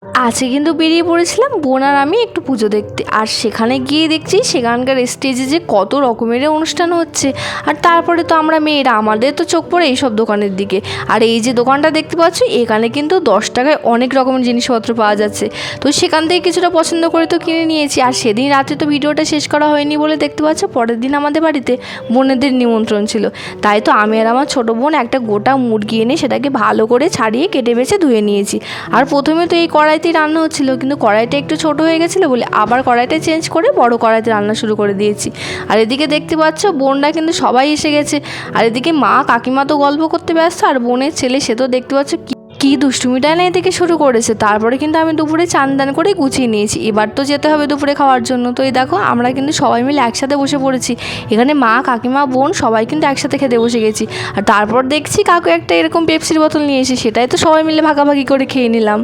আজকে কিন্তু বেরিয়ে পড়েছিলাম বোন আর আমি একটু পুজো দেখতে, আর সেখানে গিয়ে দেখছি সেখানকার স্টেজে যে কত রকমের অনুষ্ঠান হচ্ছে। আর তারপরে তো আমরা মেয়েরা, আমাদের তো চোখ পড়ে এইসব দোকানের দিকে। আর এই যে দোকানটা দেখতে পাচ্ছ, এখানে কিন্তু 10 টাকায় অনেক রকমের জিনিসপত্র পাওয়া যাচ্ছে। তো সেখান থেকে কিছুটা পছন্দ করে তো কিনে নিয়েছি। আর সেদিন রাতে তো ভিডিওটা শেষ করা হয়নি বলে দেখতে পাচ্ছ, পরের দিন আমাদের বাড়িতে বোনেদের নিমন্ত্রণ ছিল। তাই তো আমি আর আমার ছোটো বোন একটা গোটা মুরগি এনে সেটাকে ভালো করে ছাড়িয়ে কেটে বেছে ধুয়ে নিয়েছি। আর প্রথমে তো এই কড়াইতেই রান্না হচ্ছিল, কিন্তু কড়াইটা একটু ছোট হয়ে গেছিলো বলে আবার কড়াইটা চেঞ্জ করে বড় কড়াইতে রান্না শুরু করে দিয়েছি। আর এদিকে দেখতে পাচ্ছ বোনরা কিন্তু সবাই এসে গেছে। আর এদিকে মা কাকিমা তো গল্প করতে ব্যস্ত, আর বোনের ছেলে সে তো দেখতে পাচ্ছ কি দুষ্টুমিটা না এদিকে শুরু করেছে। তারপরে কিন্তু আমি দুপুরে চান দান করে গুছিয়ে নিয়েছি, এবার তো যেতে হবে দুপুরে খাওয়ার জন্য। তো এই দেখো আমরা কিন্তু সবাই মিলে একসাথে বসে পড়েছি। এখানে মা কাকিমা বোন সবাই কিন্তু একসাথে খেতে বসে গেছি। আর তারপর দেখছি কাকু একটা এরকম পেপসির বোতল নিয়ে এসে সেটাই তো সবাই মিলে ভাগাভাগি করে খেয়ে নিলাম।